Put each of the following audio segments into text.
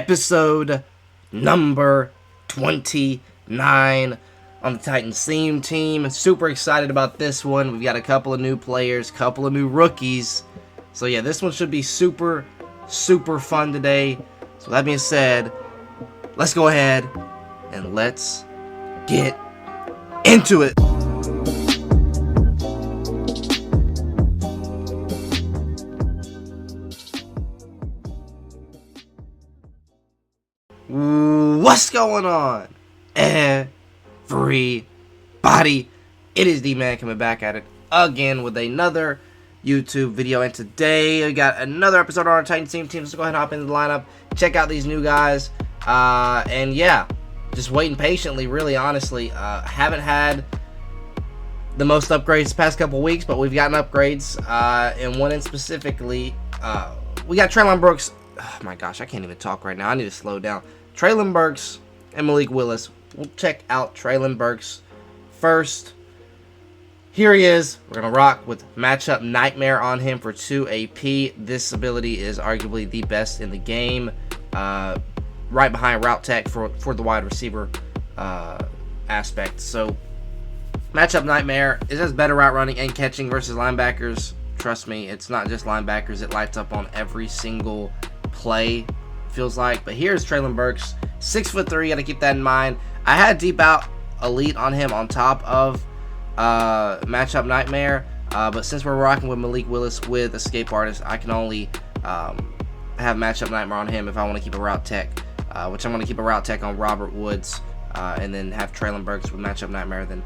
episode number 29 on the Titans theme team. Super excited about this one. We've got a couple of new players, couple of new rookies. So yeah, this one should be super fun today. So that being said, let's go ahead and let's get into it. What's going on, everybody? It is D-Man coming back at it again with another YouTube video, and today we got another episode on our Titans theme team. So go ahead and hop into the lineup, check out these new guys, and yeah, just waiting patiently, really honestly. Haven't had the most upgrades the past couple weeks, but we've gotten upgrades, and one in specifically, we got Treylon Burks. Oh my gosh, I can't even talk right now. I need to slow down. Treylon Burks and Malik Willis. We'll check out Treylon Burks first. Here he is. We're going to rock with Matchup Nightmare on him for 2 AP. This ability is arguably the best in the game. Right behind Route Tech for the wide receiver aspect. So, Matchup Nightmare is has better route running and catching versus linebackers. Trust me, it's not just linebackers. It lights up on every single play, feels like. But here's Treylon Burks, 6'3". Gotta keep that in mind. I had Deep Out Elite on him on top of Matchup Nightmare, but since we're rocking with Malik Willis with Escape Artist, I can only have Matchup Nightmare on him if I want to keep a Route Tech, which I'm going to keep a Route Tech on Robert Woods, and then have Treylon Burks with Matchup Nightmare, then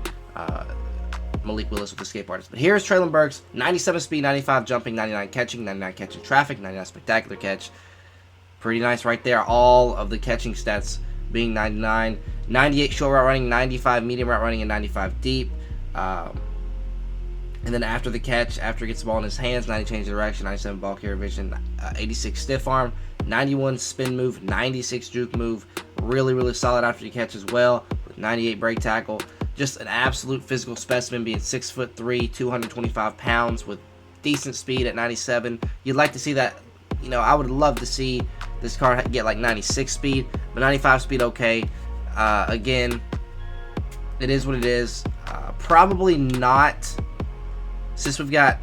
Malik Willis with Escape Artist. But here's Treylon Burks, 97 speed, 95 jumping, 99 catching, 99 catching traffic, 99 spectacular catch. Pretty nice right there. All of the catching stats being 99. 98 short route running, 95 medium route running, and 95 deep. And then after the catch, after he gets the ball in his hands, 90 change of direction, 97 ball carrier vision, 86 stiff arm, 91 spin move, 96 juke move. Really solid after the catch as well, with 98 break tackle. Just an absolute physical specimen, being 6'3", 225 pounds with decent speed at 97. You'd like to see that. You know, I would love to see this car get like 96 speed, but 95 speed, okay. Again, it is what it is. Probably not, since we've got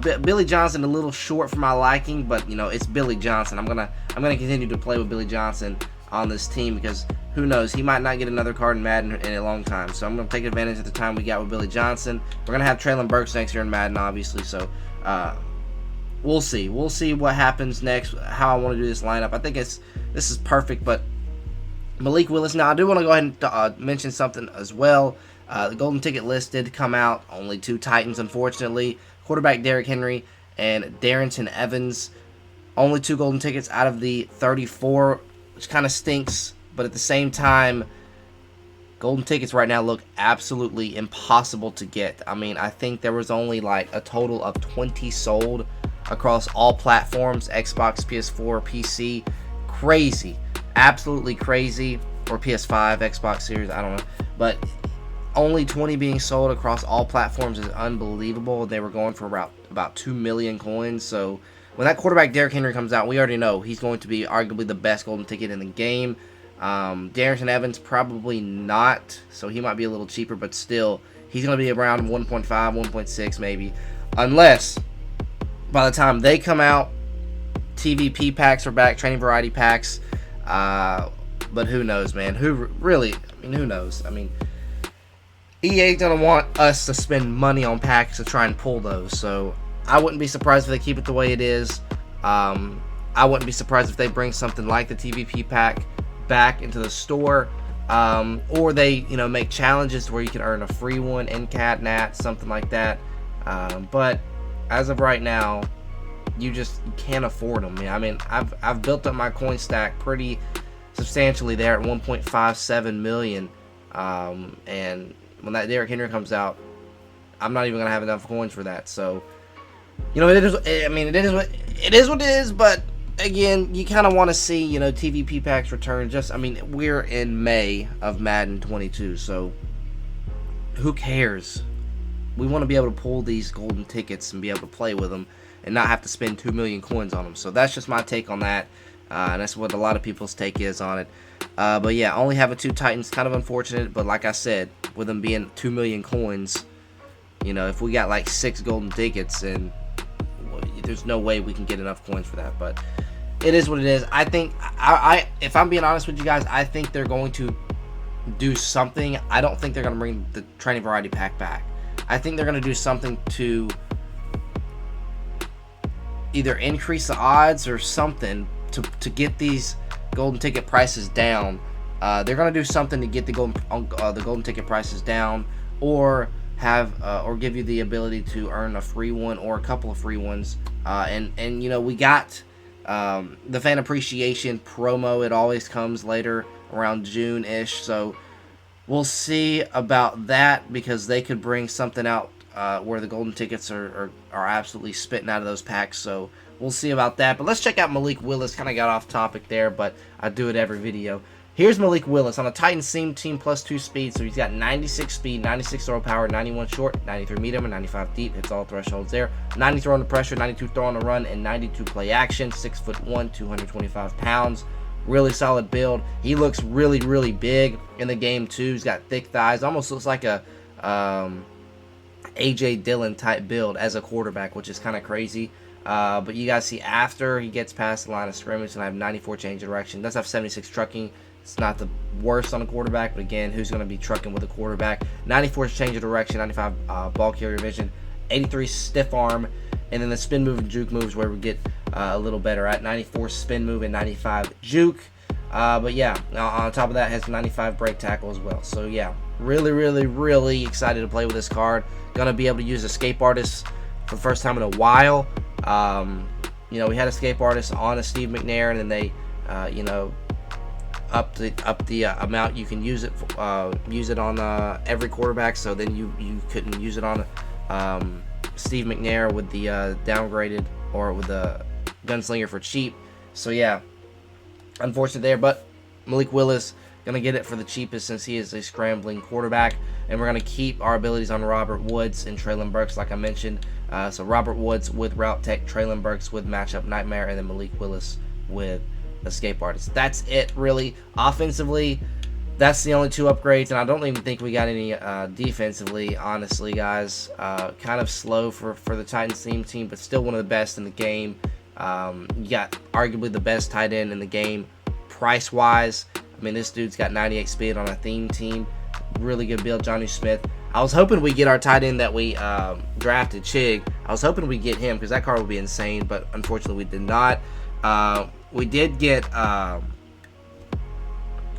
Billy Johnson a little short for my liking, but you know, it's Billy Johnson. I'm gonna continue to play with Billy Johnson on this team, because who knows, he might not get another card in Madden in a long time. So I'm gonna take advantage of the time we got with Billy Johnson. We're gonna have Treylon Burks next year in Madden, obviously. So we'll see what happens next, how I want to do this lineup. I think this is perfect. But Malik Willis. Now I do want to go ahead and mention something as well. The golden ticket list did come out. Only 2 Titans, unfortunately. Quarterback Derrick Henry and Darrington Evans. Only 2 golden tickets out of the 34, which kind of stinks. But at the same time, golden tickets right now look absolutely impossible to get. I mean, I think there was only like a total of 20 sold across all platforms, Xbox, PS4, PC. Crazy. Absolutely crazy. Or PS5, Xbox Series, I don't know. But only 20 being sold across all platforms is unbelievable. They were going for about 2 million coins. So when that quarterback Derrick Henry comes out, we already know he's going to be arguably the best golden ticket in the game. Darrington Evans, probably not. So he might be a little cheaper, but still, he's going to be around 1.5, 1.6 maybe. Unless by the time they come out, TVP packs are back, training variety packs. But who knows, man? Who knows? I mean, EA's gonna want us to spend money on packs to try and pull those. So I wouldn't be surprised if they keep it the way it is. I wouldn't be surprised if they bring something like the TVP pack back into the store, or they, make challenges where you can earn a free one, NCAT, NAT, something like that. But as of right now, you can't afford them. I mean, I've built up my coin stack pretty substantially there at 1.57 million, and when that Derrick Henry comes out, I'm not even gonna have enough coins for that. So, it is. I mean, it is what it is. But again, you kind of want to see, TVP packs return. We're in May of Madden 22, so who cares? We want to be able to pull these golden tickets and be able to play with them and not have to spend 2 million coins on them. So that's just my take on that. and that's what a lot of people's take is on it. But yeah, only having 2 Titans, kind of unfortunate. But like I said, with them being 2 million coins, you know, if we got like 6 golden tickets, and there's no way we can get enough coins for that. But it is what it is. I think, if I'm being honest with you guys, I think they're going to do something. I don't think they're going to bring the training variety pack back. I think they're going to do something to either increase the odds or something to get these golden ticket prices down. They're going to do something to get the golden ticket prices down, or give you the ability to earn a free one or a couple of free ones. And you know, we got the fan appreciation promo. It always comes later around June-ish, so we'll see about that, because they could bring something out where the golden tickets are absolutely spitting out of those packs. So we'll see about that. But let's check out Malik Willis. Kind of got off topic there, but I do it every video. Here's Malik Willis on a Titan seam team +2 speed. So he's got 96 speed, 96 throw power, 91 short, 93 medium, and 95 deep. Hits all thresholds there. 90 throw under pressure, 92 throw on the run, and 92 play action. 6'1", 225 pounds. Really solid build. He looks really, really big in the game too. He's got thick thighs. Almost looks like a A.J. Dillon type build as a quarterback, which is kind of crazy. But you guys see, after he gets past the line of scrimmage, he's going to have 94 change of direction. Does have 76 trucking. It's not the worst on a quarterback, but again, who's going to be trucking with a quarterback? 94 change of direction, 95 ball carrier vision, 83 stiff arm, and then the spin move and juke moves where we get a little better at 94 spin move and 95 juke. But yeah, on top of that, has 95 break tackle as well. So yeah, really, really, really excited to play with this card. Gonna be able to use Escape Artist for the first time in a while. You know, we had Escape Artist on a Steve McNair, and then they, you know, up the amount you can use it on every quarterback. So then you couldn't use it on Steve McNair with the downgraded, or with the Gunslinger for cheap. So yeah, unfortunate there, but Malik Willis gonna get it for the cheapest, since he is a scrambling quarterback. And we're gonna keep our abilities on Robert Woods and Treylon Burks, like I mentioned. So Robert Woods with Route Tech, Treylon Burks with Matchup Nightmare, and then Malik Willis with Escape Artist. That's it, really. Offensively, that's the only 2 upgrades, and I don't even think we got any defensively, honestly, guys. Kind of slow for the Titans team, but still one of the best in the game. You got arguably the best tight end in the game, price-wise. I mean, this dude's got 98 speed on a theme team. Really good build, Johnny Smith. I was hoping we get our tight end that we drafted, Chig. I was hoping we get him, because that card would be insane, but unfortunately we did not. We did get a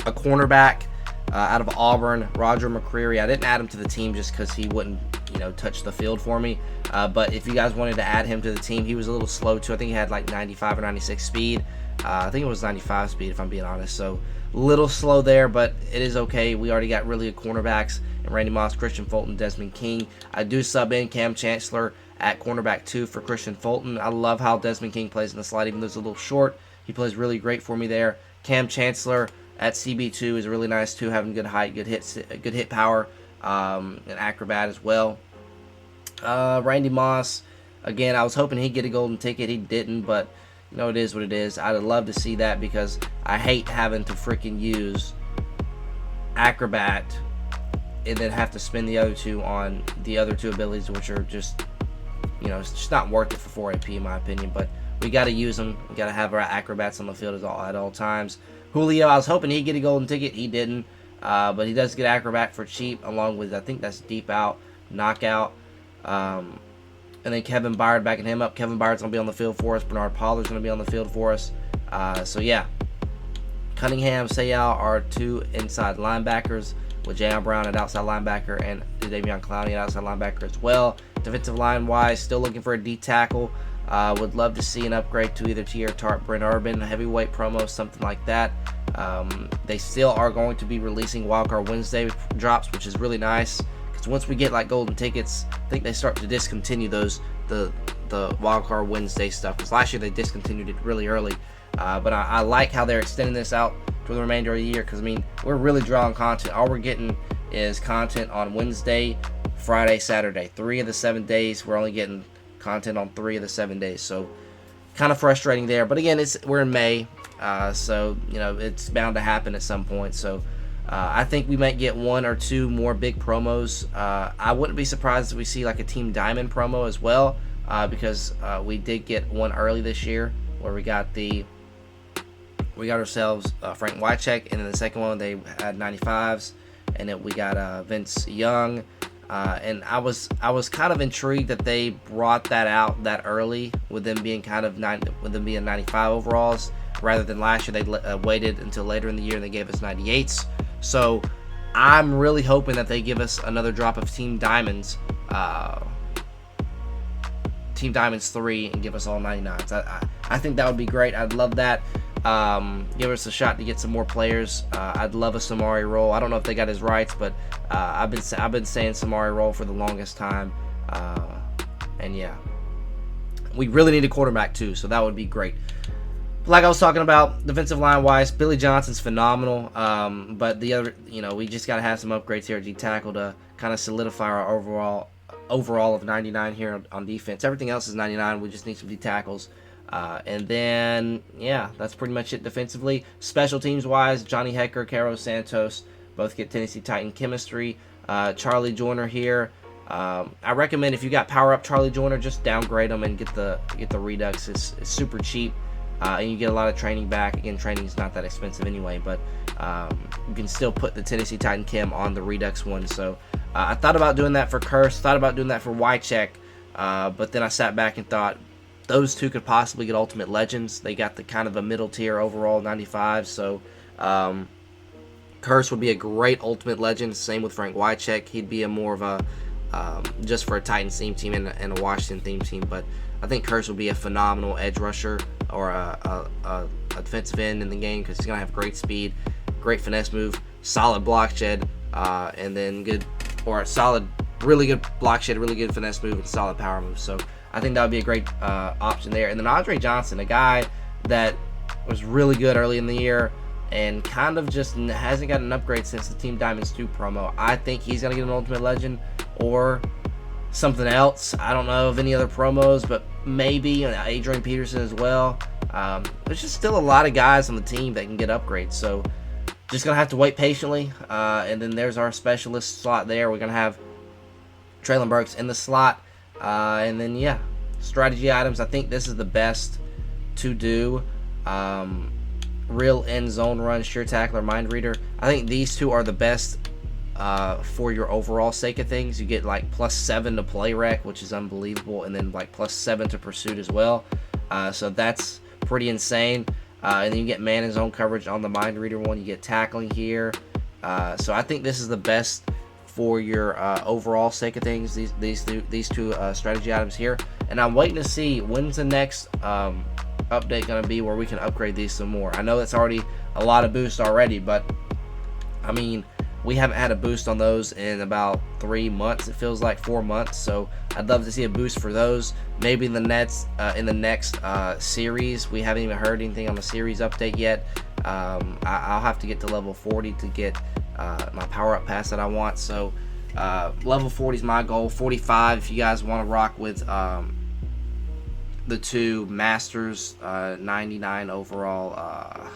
cornerback out of Auburn, Roger McCreary. I didn't add him to the team just because he wouldn't, you know, touch the field for me. But if you guys wanted to add him to the team, he was a little slow too. I think he had like 95 or 96 speed. I think it was 95 speed, if I'm being honest. So a little slow there, but it is okay. We already got really good cornerbacks in Randy Moss, Christian Fulton, Desmond King. I do sub in Cam Chancellor at cornerback 2 for Christian Fulton. I love how Desmond King plays in the slot, even though he's a little short. He plays really great for me there. Cam Chancellor at CB2 is really nice too, having good height, good hit power, and acrobat as well. Randy Moss, again, I was hoping he'd get a golden ticket. He didn't, but you know, it is what it is. I'd love to see that, because I hate having to freaking use acrobat and then have to spend the other 2 on the other 2 abilities, which are just, you know, it's just not worth it for 4 AP in my opinion. But we got to use them. We got to have our acrobats on the field at all times. Julio, I was hoping he'd get a golden ticket. He didn't, but he does get acrobat for cheap, along with, I think that's deep out, knockout. And then Kevin Byard, backing him up. Kevin Byard's going to be on the field for us. Bernard Pollard's going to be on the field for us. So yeah, Cunningham, Sayal are 2 inside linebackers, with Jayon Brown at outside linebacker and Davion Clowney at outside linebacker as well. Defensive line wise, still looking for a D tackle. Would love to see an upgrade to either Tier Tart, Brent Urban, a heavyweight promo, something like that. They still are going to be releasing Wildcard Wednesday drops, which is really nice, because once we get like golden tickets, I think they start to discontinue those the Wildcard Wednesday stuff, because last year they discontinued it really early. But I like how they're extending this out for the remainder of the year, because I mean, we're really drawing content. All we're getting is content on Wednesday, Friday, Saturday. 3 of the 7 days we're only getting content on 3 of the 7 days, so kind of frustrating there. But again, we're in May. So, it's bound to happen at some point. So, I think we might get 1 or 2 more big promos. I wouldn't be surprised if we see like a Team Diamond promo as well, because we did get one early this year where we got ourselves Frank Wycheck, and then the second one they had 95s, and then we got Vince Young. And I was kind of intrigued that they brought that out that early, with them being with them being 95 overalls, rather than last year they waited until later in the year and they gave us 98s. So I'm really hoping that they give us another drop of Team Diamonds 3, and give us all 99s. I think that would be great. I'd love that. Give us a shot to get some more players. I'd love a Samari Roll. I don't know if they got his rights, but I've been saying Samari Roll for the longest time. And yeah, we really need a quarterback too, so that would be great. Like I was talking about, defensive line wise, Billy Johnson's phenomenal. But the other, we just got to have some upgrades here at D tackle to kind of solidify our overall of 99 here on defense. Everything else is 99. We just need some D tackles. And then, yeah, that's pretty much it defensively. Special teams wise, Johnny Hecker, Caro Santos both get Tennessee Titan chemistry. Charlie Joyner here. I recommend, if you got power up Charlie Joyner, just downgrade him and get the Redux. It's super cheap. And you get a lot of training back. Again, training is not that expensive anyway, but you can still put the Tennessee Titan Chem on the Redux one. So I thought about doing that for Curse, thought about doing that for Wycheck, but then I sat back and thought those two could possibly get Ultimate Legends. They got the kind of a middle tier overall 95, so Curse would be a great Ultimate Legend. Same with Frank Wycheck. He'd be a more of a just for a Titans theme team and a Washington theme team, but I think Curse would be a phenomenal edge rusher or a defensive end in the game, because he's going to have great speed, great finesse move, solid block shed, and then really good block shed, really good finesse move, and solid power move. So I think that would be a great option there. And then Andre Johnson, a guy that was really good early in the year and kind of just hasn't got an upgrade since the Team Diamonds 2 promo. I think he's going to get an Ultimate Legend or something else. I don't know of any other promos, but maybe Adrian Peterson as well. There's just still a lot of guys on the team that can get upgrades, so just gonna have to wait patiently. And then there's our specialist slot there. We're gonna have Treylon Burks in the slot, and then yeah, strategy items. I think this is the best to do. Real end zone run, sure tackler, mind reader. I think these two are the best for your overall sake of things. You get like +7 to play rec, which is unbelievable, and then like +7 to pursuit as well. So that's pretty insane. And then you get man and zone coverage on the mind reader one. You get tackling here. So I think this is the best for your overall sake of things. These two strategy items here. And I'm waiting to see when's the next update going to be where we can upgrade these some more. I know that's already a lot of boost already, but I mean, we haven't had a boost on those in about 3 months. It feels like 4 months. So I'd love to see a boost for those. Maybe in the next series. We haven't even heard anything on the series update yet. I'll have to get to level 40 to get my power up pass that I want. So level 40 is my goal. 45 if you guys want to rock with the two Masters 99 overall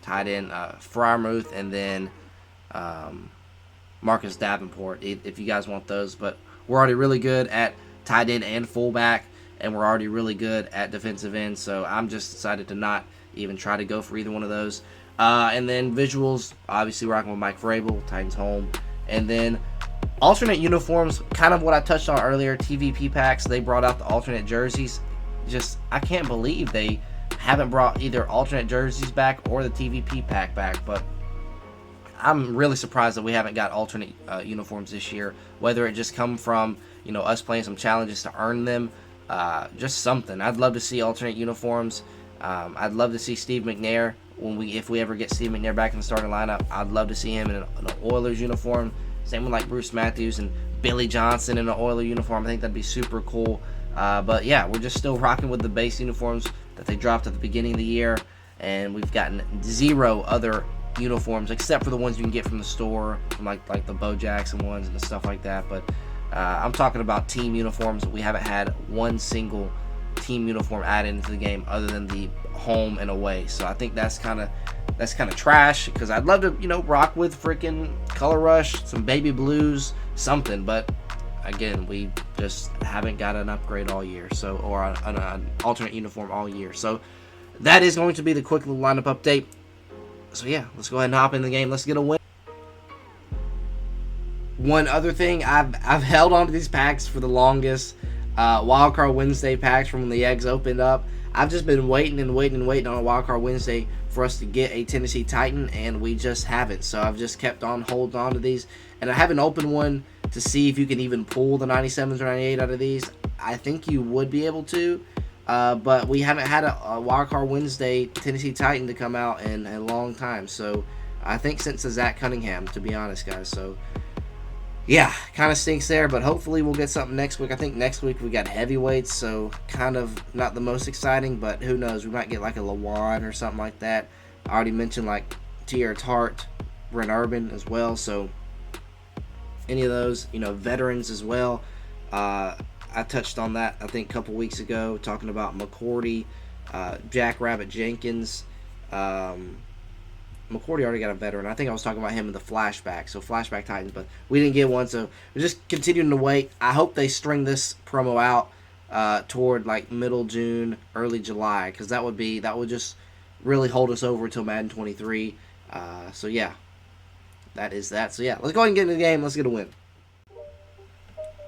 tight end Freiermuth, and then Marcus Davenport, if you guys want those. But we're already really good at tight end and fullback, and we're already really good at defensive end, so I'm just decided to not even try to go for either one of those. And then visuals, obviously rocking with Mike Vrabel, Titans home. And then alternate uniforms, kind of what I touched on earlier, TVP packs. They brought out the alternate jerseys. Just, I can't believe they haven't brought either alternate jerseys back or the TVP pack back, but I'm really surprised that we haven't got alternate uniforms this year, whether it just come from us playing some challenges to earn them, just something. I'd love to see alternate uniforms. I'd love to see Steve McNair if we ever get Steve McNair back in the starting lineup. I'd love to see him in an Oilers uniform. Same with like Bruce Matthews and Billy Johnson in an Oilers uniform. I think that'd be super cool. But yeah, we're just still rocking with the base uniforms that they dropped at the beginning of the year, and we've gotten 0 other uniforms except for the ones you can get from the store, from like the Bo Jackson ones and the stuff like that. But I'm talking about team uniforms. We haven't had one single team uniform added into the game other than the home and away. So I think that's kind of trash, because I'd love to, rock with freaking Color Rush, some baby blues, something. But again, we just haven't got an upgrade all year, so, or an alternate uniform all year. So that is going to be the quick little lineup update. So yeah, let's go ahead and hop in the game. Let's get a win. One other thing, I've held on to these packs for the longest. Wildcard Wednesday packs from when the eggs opened up. I've just been waiting on a Wildcard Wednesday for us to get a Tennessee Titan, and we just haven't. So I've just kept on holding on to these, and I haven't opened one to see if you can even pull the 97s or 98 out of these. I think you would be able to, but we haven't had a Wildcard Wednesday Tennessee Titan to come out in a long time. So I think since the Zach Cunningham, to be honest, guys. So yeah, kind of stinks there, but hopefully we'll get something next week. I think next week we got heavyweights, so kind of not the most exciting, but who knows? We might get like a Lawan or something like that. I already mentioned like T.R. Tart, Brent Urban as well, so any of those, veterans as well. I touched on that, I think, a couple weeks ago, talking about McCourty, Jack Rabbit Jenkins. McCourty already got a veteran. I think I was talking about him in the flashback, so flashback Titans, but we didn't get one, so we're just continuing to wait. I hope they string this promo out toward like middle June, early July, because that would just really hold us over until Madden 23. So yeah, that is that. So yeah, let's go ahead and get into the game. Let's get a win.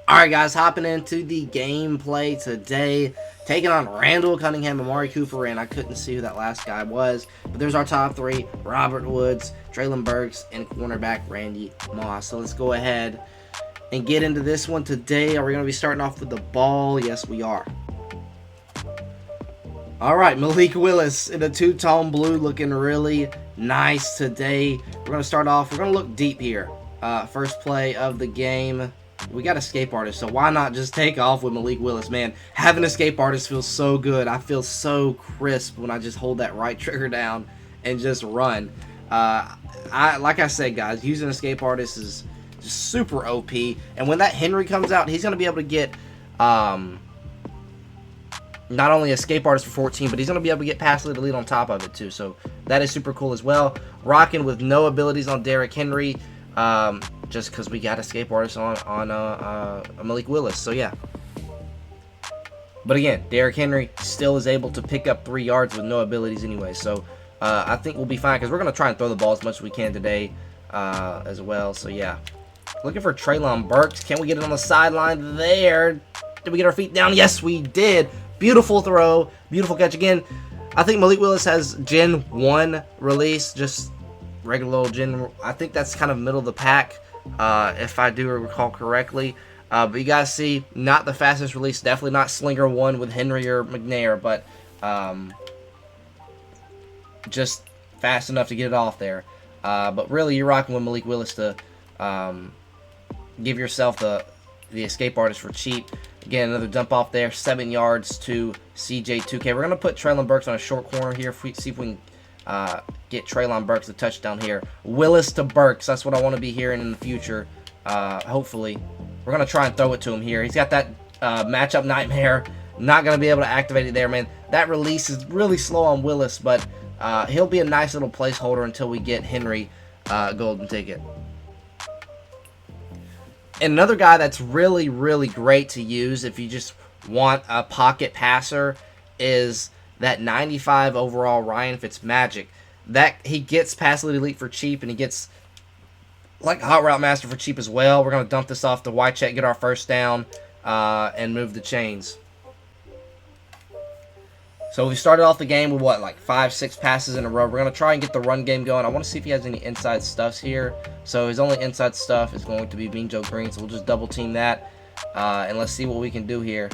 Alright guys, hopping into the gameplay today, taking on Randall Cunningham, Amari Cooper, and I couldn't see who that last guy was, but there's our top three: Robert Woods, Treylon Burks, and cornerback Randy Moss. So let's go ahead and get into this one today. Are we going to be starting off with the ball? Yes, we are. Alright, Malik Willis in a two-tone blue, looking really nice today. We're going to start off, we're going to look deep here. First play of the game. We got escape artist, so why not just take off with Malik Willis, man? Having escape artist feels so good. I feel so crisp when I just hold that right trigger down and just run. Like I said, guys, using escape artist is just super OP. And when that Henry comes out, he's going to be able to get not only escape artist for 14, but he's going to be able to get pass lead to lead on top of it too. So that is super cool as well. Rocking with no abilities on Derrick Henry. Just because we got escape artists on Malik Willis, so yeah. But again, Derrick Henry still is able to pick up 3 yards with no abilities anyway, so I think we'll be fine, because we're going to try and throw the ball as much as we can today as well, so yeah. Looking for Treylon Burks. Can we get it on the sideline there? Did we get our feet down? Yes, we did. Beautiful throw, beautiful catch. Again, I think Malik Willis has Gen 1 release, just regular old Gen. I think that's kind of middle of the pack, if I do recall correctly. But you guys see, not the fastest release, definitely not Slinger 1 with Henry or McNair, but just fast enough to get it off there. But really, you're rocking with Malik Willis to give yourself the escape artist for cheap. Again, another dump off there, 7 yards to CJ2K. We're going to put Treylon Burks on a short corner here, see if we can get Treylon Burks a touchdown here. Willis to Burks. That's what I want to be hearing in the future. Hopefully. We're going to try and throw it to him here. He's got that matchup nightmare. Not going to be able to activate it there, man. That release is really slow on Willis, but he'll be a nice little placeholder until we get Henry golden ticket. And another guy that's really, really great to use if you just want a pocket passer is that 95 overall Ryan Fitzmagic. That he gets pass lead elite for cheap, and he gets like hot route master for cheap as well. We're going to dump this off the white check, get our first down, and move the chains. So we started off the game with what, like 5-6 passes in a row. We're going to try and get the run game going. I want to see if he has any inside stuffs here. So his only inside stuff is going to be Bean Joe Green, so we'll just double team that, and let's see what we can do here.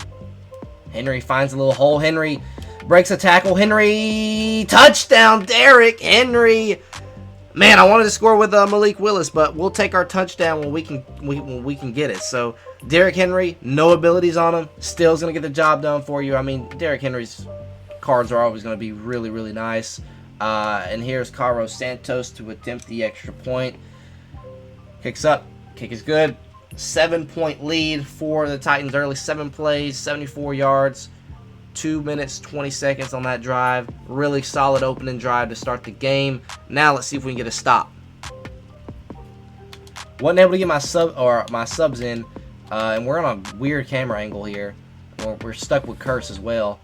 Henry finds a little hole. Henry breaks a tackle. Henry, touchdown, Derrick Henry. Man, I wanted to score with Malik Willis, but we'll take our touchdown when we can get it. So Derrick Henry, no abilities on him, still is gonna get the job done for you. I mean, Derrick Henry's cards are always gonna be really, really nice. And here's Carlos Santos to attempt the extra point. Kicks up, kick is good. 7-point lead for the Titans early. 7 plays, 74 yards. 2 minutes, 20 seconds on that drive. Really solid opening drive to start the game. Now let's see if we can get a stop. Wasn't able to get my subs in, and we're on a weird camera angle here. We're stuck with Curse as well,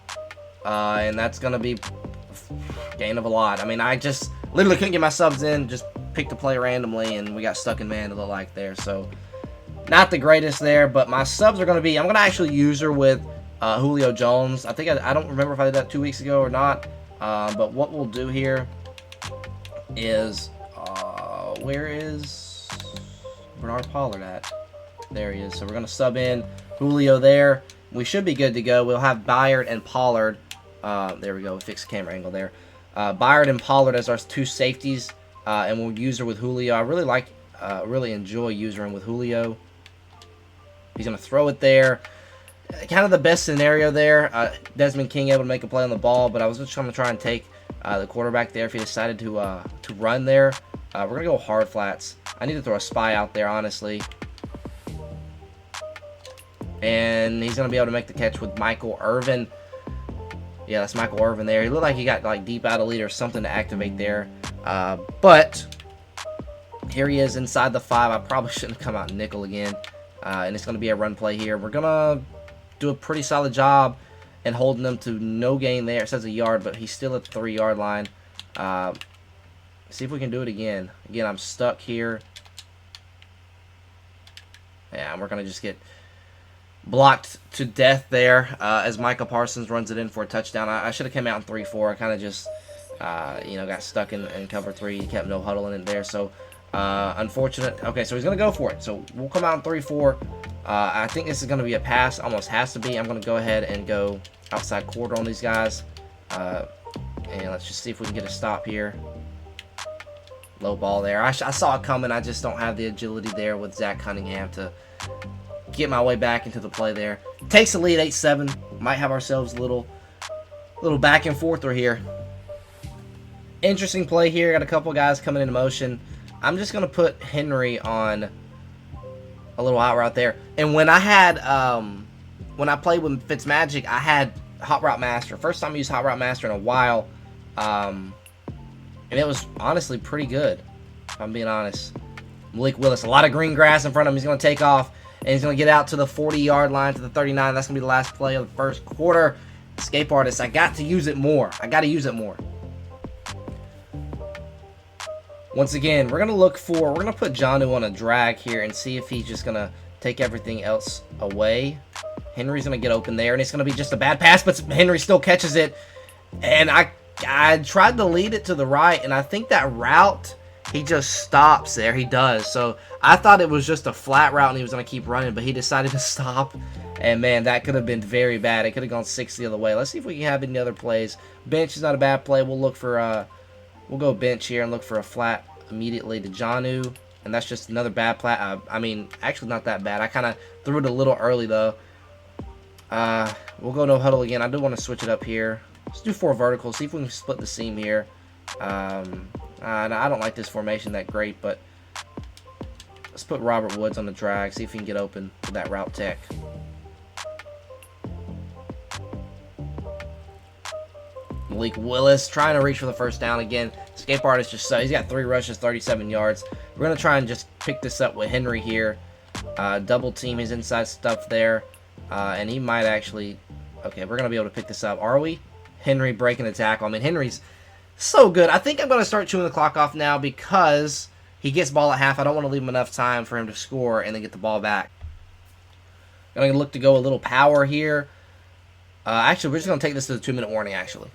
and that's gonna be a gain of a lot. I mean, I just literally couldn't get my subs in. Just picked a play randomly, and we got stuck in man, it looked like there. So not the greatest there, but my subs are gonna be. I'm gonna actually use her with Julio Jones. I think I don't remember if I did that 2 weeks ago or not. But what we'll do here is where is Bernard Pollard at? There he is. So we're going to sub in Julio there. We should be good to go. We'll have Byard and Pollard. There we go. Fix the camera angle there. Byard and Pollard as our two safeties. And we'll use her with Julio. I really enjoy using him with Julio. He's going to throw it there. Kind of the best scenario there. Desmond King able to make a play on the ball, but I was just going to try and take the quarterback there if he decided to run there. We're going to go hard flats. I need to throw a spy out there, honestly. And he's going to be able to make the catch with Michael Irvin. Yeah, that's Michael Irvin there. He looked like he got like deep out of lead or something to activate there. But here he is inside the 5. I probably shouldn't have come out nickel again. And it's going to be a run play here. We're going to do a pretty solid job in holding them to no gain there. It says a yard, but he's still at the 3-yard line. See if we can do it again. Again, I'm stuck here. Yeah, and we're going to just get blocked to death there as Micah Parsons runs it in for a touchdown. I should have come out in 3-4. I kind of just, got stuck in cover 3. He kept no huddling in there. So, unfortunate. Okay, so he's going to go for it. So, we'll come out in 3-4. I think this is going to be a pass. Almost has to be. I'm going to go ahead and go outside quarter on these guys. And let's just see if we can get a stop here. Low ball there. I saw it coming. I just don't have the agility there with Zach Cunningham to get my way back into the play there. Takes the lead 8-7. Might have ourselves a little back and forth here. Interesting play here. Got a couple guys coming into motion. I'm just going to put Henry on a little hot route there. And when I had, when I played with Fitzmagic, I had Hot Route Master. First time I used Hot Route Master in a while. And it was honestly pretty good, if I'm being honest. Malik Willis, a lot of green grass in front of him. He's going to take off, and he's going to get out to the 40-yard line, to the 39. That's going to be the last play of the first quarter. Escape artist, I got to use it more. I got to use it more. Once again, we're going to put Jonnu on a drag here and see if he's just going to take everything else away. Henry's going to get open there, and it's going to be just a bad pass, but Henry still catches it. And I tried to lead it to the right, and I think that route, he just stops there. He does. So I thought it was just a flat route and he was going to keep running, but he decided to stop. And, man, that could have been very bad. It could have gone 6 the other way. Let's see if we can have any other plays. Bench is not a bad play. We'll look for we'll go bench here and look for a flat immediately to Jonnu. And that's just another bad play. I mean, actually not that bad. I kind of threw it a little early, though. We'll go no huddle again. I do want to switch it up here. Let's do 4 verticals. See if we can split the seam here. I don't like this formation that great, but let's put Robert Woods on the drag. See if he can get open with that route tech. Malik Willis trying to reach for the first down again. Escape artist just he's got 3 rushes, 37 yards. We're gonna try and just pick this up with Henry here. Double team his inside stuff there, and he might actually. Okay, we're gonna be able to pick this up. Are we? Henry breaking the tackle. I mean, Henry's so good. I think I'm going to start chewing the clock off now because he gets ball at half. I don't want to leave him enough time for him to score and then get the ball back. Going to look to go a little power here. Actually, we're just going to take this to the 2-minute warning, actually.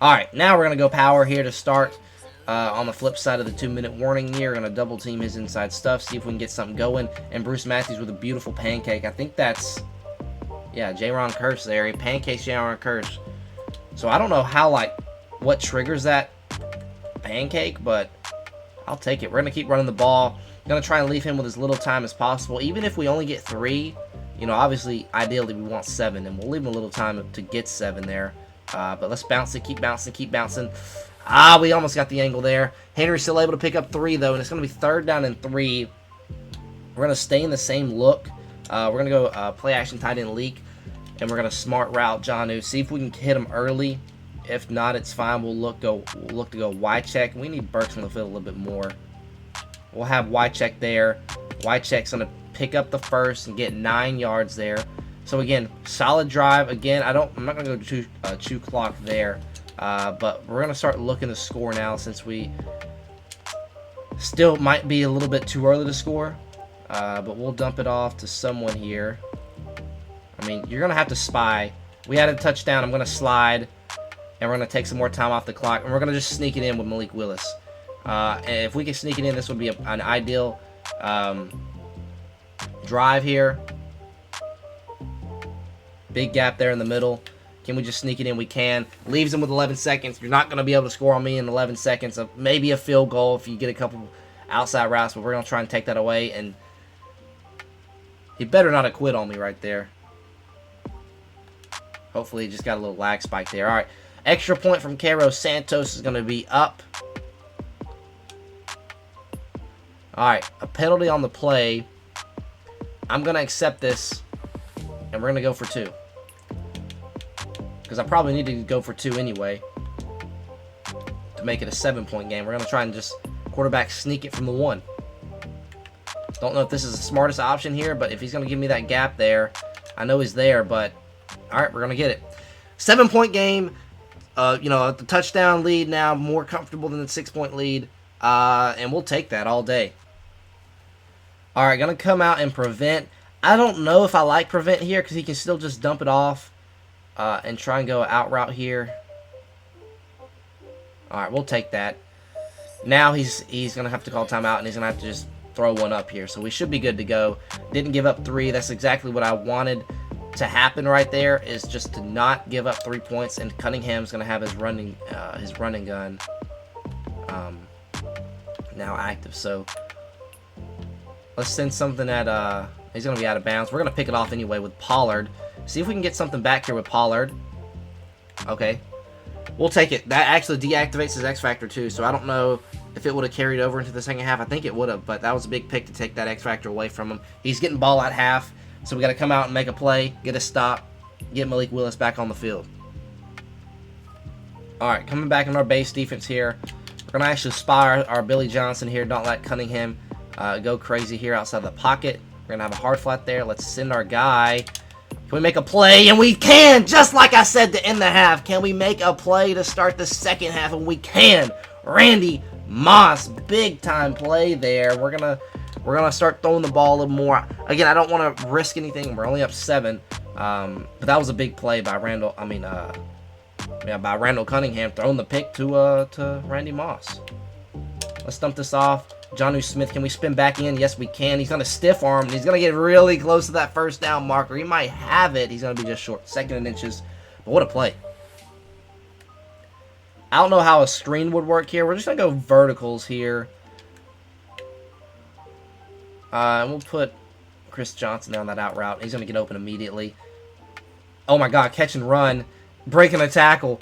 All right, now we're going to go power here to start on the flip side of the 2-minute warning here. We're going to double team his inside stuff, see if we can get something going. And Bruce Matthews with a beautiful pancake. I think that's... Yeah, J-Ron Curse there. He pancakes J-Ron Curse. So I don't know how, what triggers that pancake, but I'll take it. We're going to keep running the ball. Going to try and leave him with as little time as possible. Even if we only get 3, obviously, ideally, we want 7, and we'll leave him a little time to get 7 there. But let's bounce it, keep bouncing, keep bouncing. We almost got the angle there. Henry's still able to pick up 3, though, and it's going to be 3rd down and 3. We're going to stay in the same look. We're going to go play action tight end leak. And we're going to smart route Jonnu. See if we can hit him early. If not, it's fine. We'll look to go Y check. We need Burks on the field a little bit more. We'll have Y check there. Y check's going to pick up the first and get 9 yards there. So again, solid drive. Again, I'm not going to go chew clock there. But we're going to start looking to score now, since we still might be a little bit too early to score. But we'll dump it off to someone here. I mean, you're going to have to spy. We had a touchdown. I'm going to slide. And we're going to take some more time off the clock. And we're going to just sneak it in with Malik Willis. And if we can sneak it in, this would be an ideal drive here. Big gap there in the middle. Can we just sneak it in? We can. Leaves him with 11 seconds. You're not going to be able to score on me in 11 seconds. Maybe a field goal if you get a couple outside routes. But we're going to try and take that away. And he better not have quit on me right there. Hopefully he just got a little lag spike there. All right. Extra point from Cairo Santos is going to be up. Alright, a penalty on the play. I'm going to accept this. And we're going to go for 2. Because I probably need to go for 2 anyway. To make it a 7-point game. We're going to try and just quarterback sneak it from the 1. Don't know if this is the smartest option here. But if he's going to give me that gap there. I know he's there. But alright, we're going to get it. 7-point game. The touchdown lead now, more comfortable than the 6-point lead. And we'll take that all day. All right, going to come out and prevent. I don't know if I like prevent here because he can still just dump it off and try and go out route here. All right, we'll take that. Now he's going to have to call timeout, and he's going to have to just throw one up here. So we should be good to go. Didn't give up 3. That's exactly what I wanted to happen right there, is just to not give up 3 points. And Cunningham's going to have his running gun now active. So let's send something at he's going to be out of bounds. We're going to pick it off anyway with Pollard. See if we can get something back here with Pollard. Okay, we'll take it. That actually deactivates his X Factor too, so I don't know if it would have carried over into the second half. I think it would have, but that was a big pick to take that X Factor away from him. He's getting ball at half. So we got to come out and make a play, get a stop, get Malik Willis back on the field. All right, coming back in our base defense here. We're going to actually spy our Billy Johnson here. Don't let Cunningham go crazy here outside the pocket. We're going to have a hard flat there. Let's send our guy. Can we make a play? And we can, just like I said to end the half. Can we make a play to start the second half? And we can. Randy Moss, big time play there. We're gonna start throwing the ball a little more. Again, I don't want to risk anything. We're only up 7, but that was a big play by Randall. By Randall Cunningham throwing the pick to Randy Moss. Let's dump this off. Jonnu Smith, can we spin back in? Yes, we can. He's gonna stiff arm, and he's gonna get really close to that first down marker. He might have it. He's gonna be just short, 2nd and inches. But what a play! I don't know how a screen would work here. We're just gonna go verticals here. And we'll put Chris Johnson down that out route. He's going to get open immediately. Oh my God, catch and run. Breaking a tackle.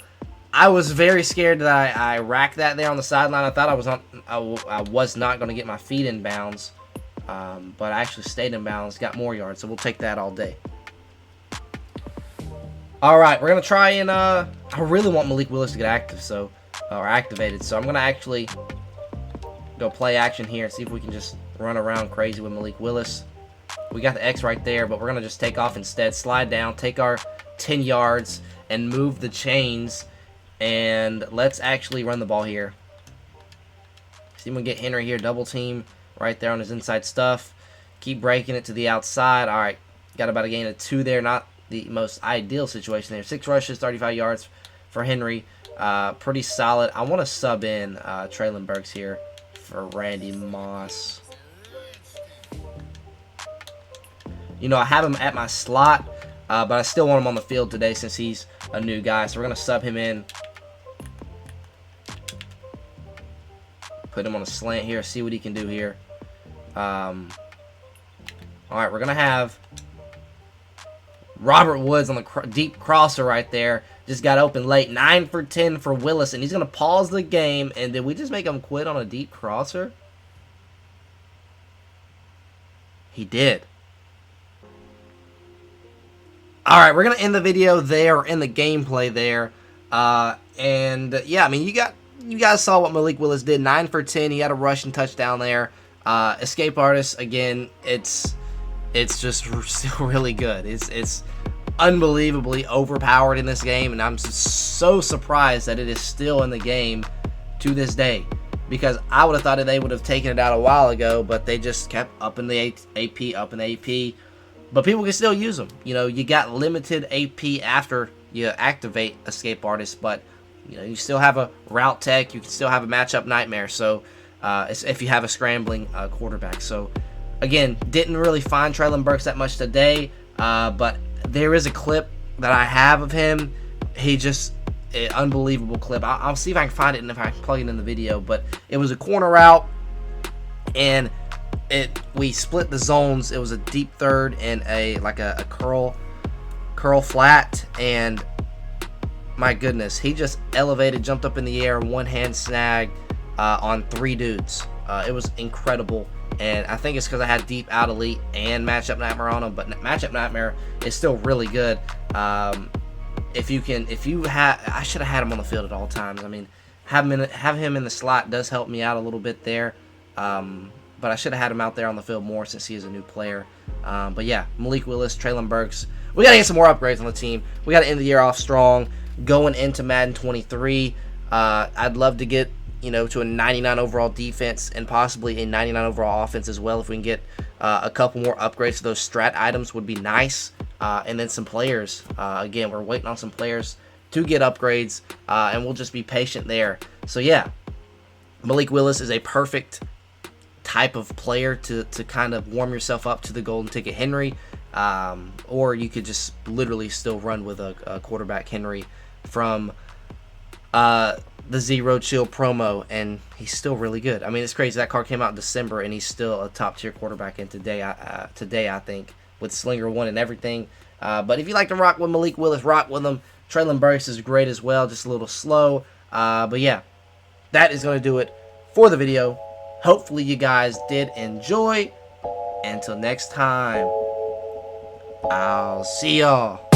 I was very scared that I racked that there on the sideline. I thought I was not going to get my feet in bounds. But I actually stayed in bounds, got more yards. So we'll take that all day. All right, we're going to try and... I really want Malik Willis to get active, or activated. So I'm going to actually go play action here and see if we can just run around crazy with Malik Willis. We got the X right there, but we're going to just take off instead. Slide down, take our 10 yards, and move the chains. And let's actually run the ball here. See if we can get Henry here. Double team right there on his inside stuff. Keep breaking it to the outside. All right, got about a gain of 2 there. Not the most ideal situation there. 6 rushes, 35 yards for Henry. Pretty solid. I want to sub in Treylon Burks here for Randy Moss. I have him at my slot, but I still want him on the field today since he's a new guy. So we're going to sub him in. Put him on a slant here, see what he can do here. All right, we're going to have Robert Woods on the deep crosser right there. Just got open late. 9 for 10 for Willis, and he's going to pause the game. And did we just make him quit on a deep crosser? He did. All right, we're gonna end the video there, end the gameplay there, and yeah, I mean, you guys saw what Malik Willis did, 9 for 10. He had a rushing touchdown there. Escape Artist, again, it's just still really good. It's unbelievably overpowered in this game, and I'm so surprised that it is still in the game to this day, because I would have thought that they would have taken it out a while ago, but they just kept upping the AP. But people can still use them. You know, you got limited AP after you activate Escape Artist, but you know, you still have a route tech. You can still have a matchup nightmare. So if you have a scrambling quarterback. So again, didn't really find Treylon Burks that much today, but there is a clip that I have of him. He just an unbelievable clip. I'll see if I can find it and if I can plug it in the video. But it was a corner route, and we split the zones. It was a deep third and a curl flat, and my goodness, he just elevated, jumped up in the air, one hand snag on 3 dudes. It was incredible, and I think it's because I had deep out elite and matchup nightmare on him. But matchup nightmare is still really good. I should have had him on the field at all times. I mean, have him in the slot does help me out a little bit there. But I should have had him out there on the field more since he is a new player. But yeah, Malik Willis, Treylon Burks. We got to get some more upgrades on the team. We got to end the year off strong. Going into Madden 23, I'd love to get, you know, to a 99 overall defense and possibly a 99 overall offense as well. If we can get a couple more upgrades to those strat items would be nice. And then some players. Again, we're waiting on some players to get upgrades, and we'll just be patient there. So yeah, Malik Willis is a perfect type of player to kind of warm yourself up to the golden ticket Henry, or you could just literally still run with a quarterback Henry from the Zero Chill promo, and he's still really good. I mean, it's crazy that card came out in December and he's still a top tier quarterback in today I think, with Slinger 1 and everything. But if you like to rock with Malik Willis, rock with him. Treylon Burks is great as well, just a little slow. But yeah, that is going to do it for the video. Hopefully you guys did enjoy. Until next time, I'll see y'all.